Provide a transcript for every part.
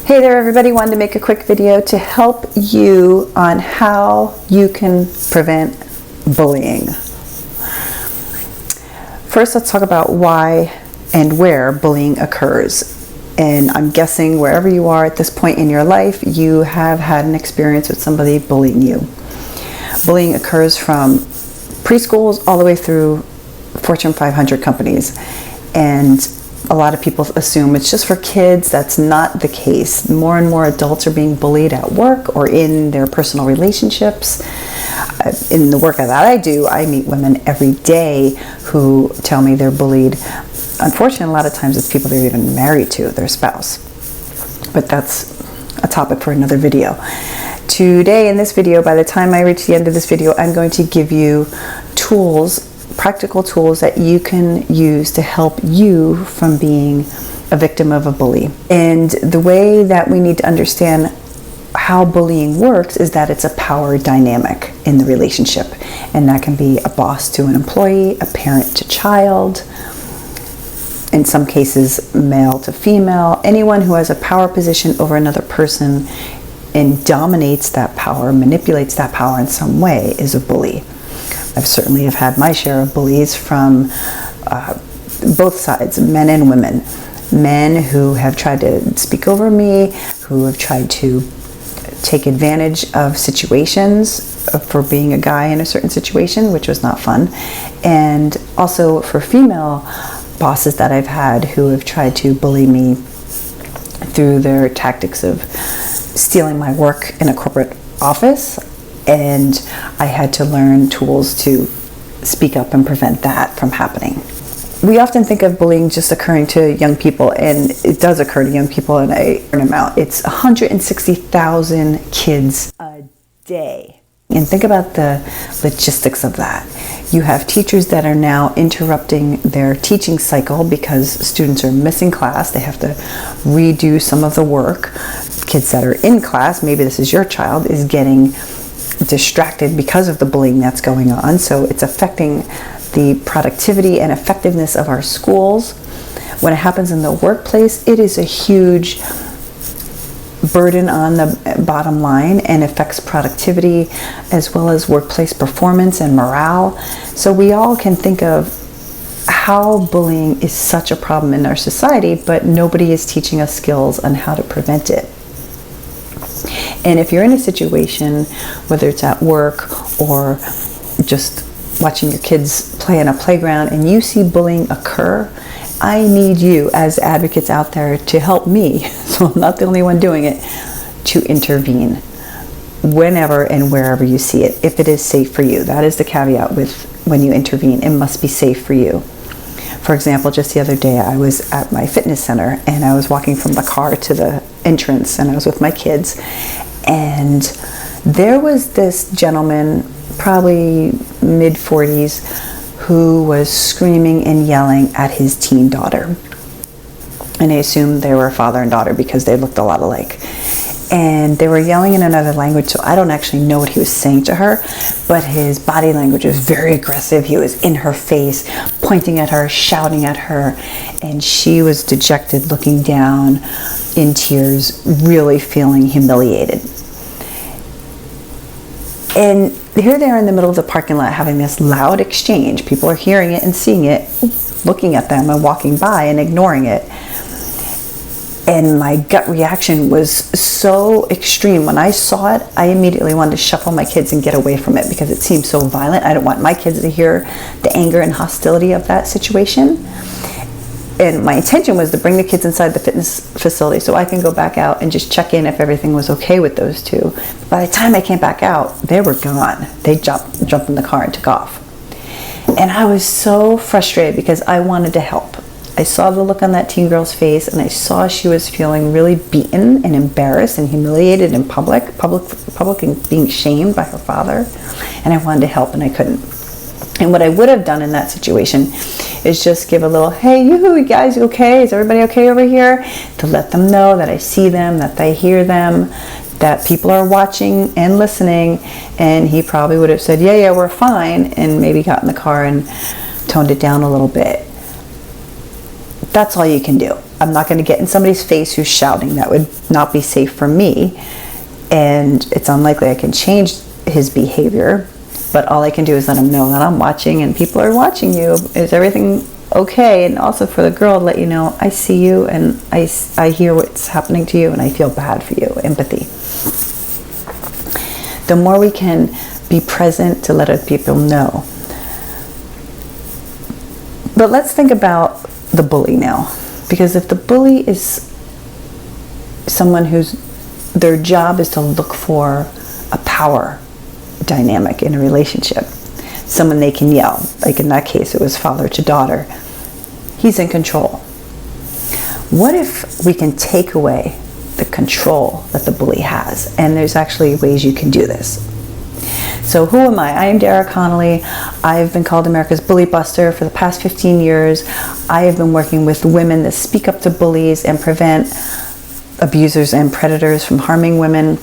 Hey there everybody, wanted to make a quick video to help you on how you can prevent bullying. First, let's talk about why and where bullying occurs. And I'm guessing wherever you are at this point in your life, you have had an experience with somebody bullying you. Bullying occurs from preschools all the way through Fortune 500 companies. And a lot of people assume it's just for kids. That's not the case. More and more adults are being bullied at work or in their personal relationships. In the work that I do, I meet women every day who tell me they're bullied. Unfortunately, a lot of times it's people they're even married to, their spouse. But that's a topic for another video. Today in this video, by the time I reach the end of this video, I'm going to give you tools, practical tools that you can use to help you from being a victim of a bully. And the way that we need to understand how bullying works is that it's a power dynamic in the relationship. And that can be a boss to an employee, a parent to child, in some cases male to female. Anyone who has a power position over another person and dominates that power, manipulates that power in some way is a bully. I've certainly have had my share of bullies from both sides, men and women. Men who have tried to speak over me, who have tried to take advantage of situations for being a guy in a certain situation, which was not fun. And also for female bosses that I've had who have tried to bully me through their tactics of stealing my work in a corporate office. And I had to learn tools to speak up and prevent that from happening. We often think of bullying just occurring to young people, and it does occur to young people in an amount. It's 160,000 kids a day. And think about the logistics of that. You have teachers that are now interrupting their teaching cycle because students are missing class. They have to redo some of the work. Kids that are in class, maybe this is your child, is getting distracted because of the bullying that's going on. So it's affecting the productivity and effectiveness of our schools. When it happens in the workplace, it is a huge burden on the bottom line and affects productivity as well as workplace performance and morale. So we all can think of how bullying is such a problem in our society, but nobody is teaching us skills on how to prevent it. And if you're in a situation, whether it's at work or just watching your kids play on a playground and you see bullying occur, I need you as advocates out there to help me, so I'm not the only one doing it, to intervene whenever and wherever you see it, if it is safe for you. That is the caveat with when you intervene. It must be safe for you. For example, just the other day I was at my fitness center and I was walking from the car to the entrance and I was with my kids, and there was this gentleman, probably mid-40s, who was screaming and yelling at his teen daughter. And I assumed they were father and daughter because they looked a lot alike. And they were yelling in another language, so I don't actually know what he was saying to her, but his body language was very aggressive. He was in her face, pointing at her, shouting at her, and she was dejected, looking down in tears, really feeling humiliated. And here they are in the middle of the parking lot having this loud exchange. People are hearing it and seeing it, looking at them and walking by and ignoring it. And my gut reaction was so extreme. When I saw it, I immediately wanted to shuffle my kids and get away from it because it seemed so violent. I don't want my kids to hear the anger and hostility of that situation. And my intention was to bring the kids inside the fitness facility so I can go back out and just check in if everything was okay with those two. By the time I came back out, they were gone. They jumped in the car and took off. And I was so frustrated because I wanted to help. I saw the look on that teen girl's face and I saw she was feeling really beaten and embarrassed and humiliated in public and being shamed by her father. And I wanted to help and I couldn't. And what I would have done in that situation is just give a little, hey, you guys okay? Is everybody okay over here? To let them know that I see them, that I hear them, that people are watching and listening. And he probably would have said, yeah, we're fine, and maybe got in the car and toned it down a little bit. That's all you can do. I'm not going to get in somebody's face who's shouting. That would not be safe for me. And it's unlikely I can change his behavior. But all I can do is let him know that I'm watching and people are watching you. Is everything okay? And also for the girl, let you know, I see you and I hear what's happening to you and I feel bad for you. Empathy. The more we can be present to let other people know. But let's think about the bully now. Because if the bully is someone their job is to look for a power dynamic in a relationship, someone they can yell, like in that case it was father to daughter, he's in control. What if we can take away the control that the bully has? And there's actually ways you can do this. So who am I? I am Dara Connolly. I've been called America's Bully Buster for the past 15 years. I have been working with women that speak up to bullies and prevent abusers and predators from harming women.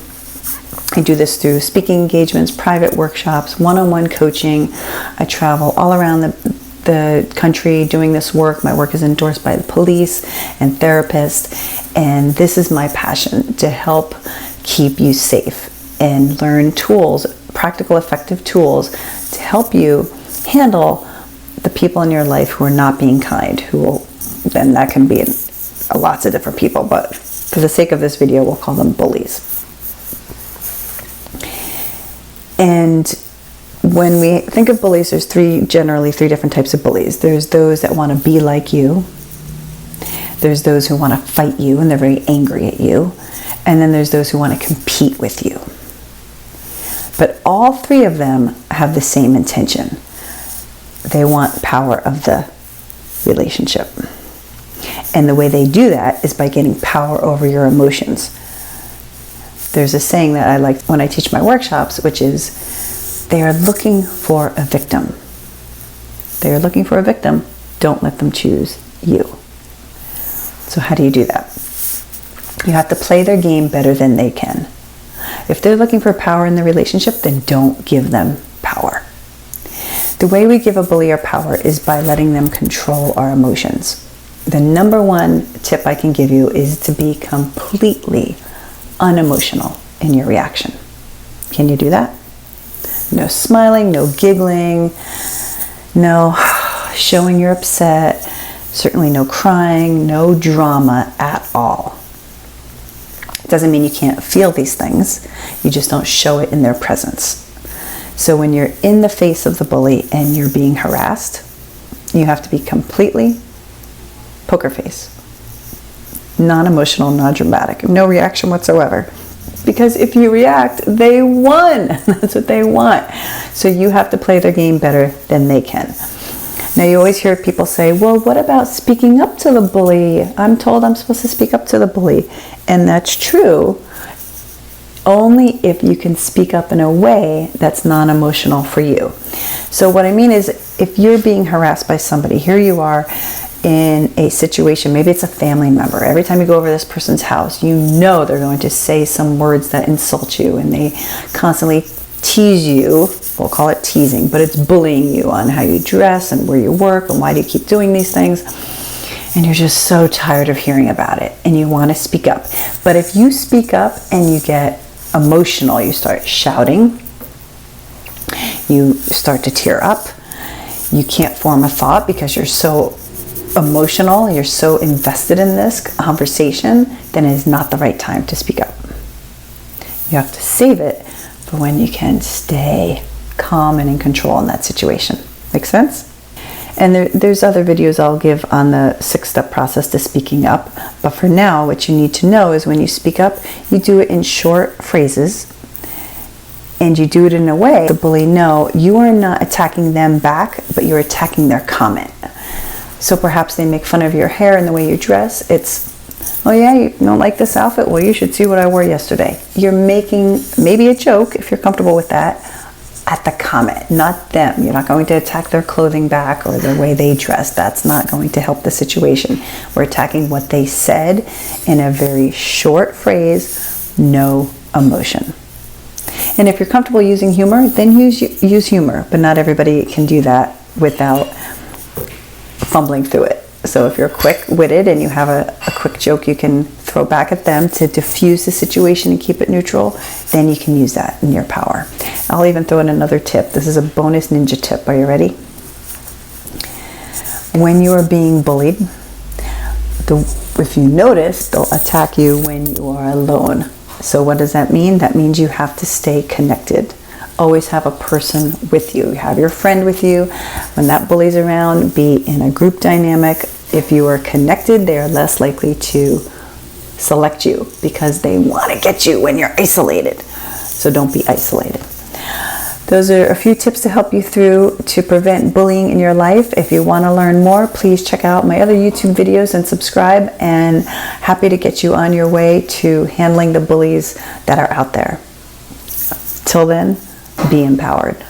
I do this through speaking engagements, private workshops, one-on-one coaching. I travel all around the country doing this work. My work is endorsed by the police and therapists, and this is my passion, to help keep you safe and learn tools, practical, effective tools to help you handle the people in your life who are not being kind, then that can be lots of different people, but for the sake of this video, we'll call them bullies. And when we think of bullies, there's generally three different types of bullies. There's those that want to be like you. There's those who want to fight you and they're very angry at you. And then there's those who want to compete with you. But all three of them have the same intention. They want power of the relationship. And the way they do that is by getting power over your emotions. There's a saying that I like when I teach my workshops, which is, they are looking for a victim. They are looking for a victim. Don't let them choose you. So how do you do that? You have to play their game better than they can. If they're looking for power in the relationship, then don't give them power. The way we give a bully our power is by letting them control our emotions. The number one tip I can give you is to be completely unemotional in your reaction. Can you do that? No smiling, no giggling, no showing you're upset, certainly no crying, no drama at all. It doesn't mean you can't feel these things, you just don't show it in their presence. So when you're in the face of the bully and you're being harassed, you have to be completely poker face. Non-emotional, non-dramatic, no reaction whatsoever. Because if you react, they won. That's what they want. So you have to play their game better than they can. Now you always hear people say, well, what about speaking up to the bully? I'm told I'm supposed to speak up to the bully. And that's true, only if you can speak up in a way that's non-emotional for you. So what I mean is, if you're being harassed by somebody, here you are in a situation, maybe it's a family member. Every time you go over this person's house, you know they're going to say some words that insult you, and they constantly tease you. We'll call it teasing, but it's bullying you on how you dress and where you work and why do you keep doing these things. And you're just so tired of hearing about it and you want to speak up. But if you speak up and you get emotional, you start shouting, you start to tear up, you can't form a thought because you're so emotional, you're so invested in this conversation, then it is not the right time to speak up. You have to save it for when you can stay calm and in control in that situation. Make sense? And there's other videos I'll give on the 6-step process to speaking up. But for now, what you need to know is when you speak up, you do it in short phrases. And you do it in a way the bully know you are not attacking them back, but you're attacking their comment. So perhaps they make fun of your hair and the way you dress. It's, oh yeah, you don't like this outfit? Well, you should see what I wore yesterday. You're making maybe a joke, if you're comfortable with that, at the comment, not them. You're not going to attack their clothing back or the way they dress. That's not going to help the situation. We're attacking what they said in a very short phrase, no emotion. And if you're comfortable using humor, then use humor, but not everybody can do that without fumbling through it. So if you're quick-witted and you have a quick joke you can throw back at them to diffuse the situation and keep it neutral, then you can use that in your power. I'll even throw in another tip. This is a bonus ninja tip. Are you ready? When you are being bullied, if you notice, they'll attack you when you are alone. So what does that mean? That means you have to stay connected. Always have a person with you. Have your friend with you. When that bully's around, be in a group dynamic. If you are connected, they are less likely to select you because they want to get you when you're isolated. So don't be isolated. Those are a few tips to help you through to prevent bullying in your life. If you want to learn more, please check out my other YouTube videos and subscribe, and happy to get you on your way to handling the bullies that are out there. Till then, be empowered.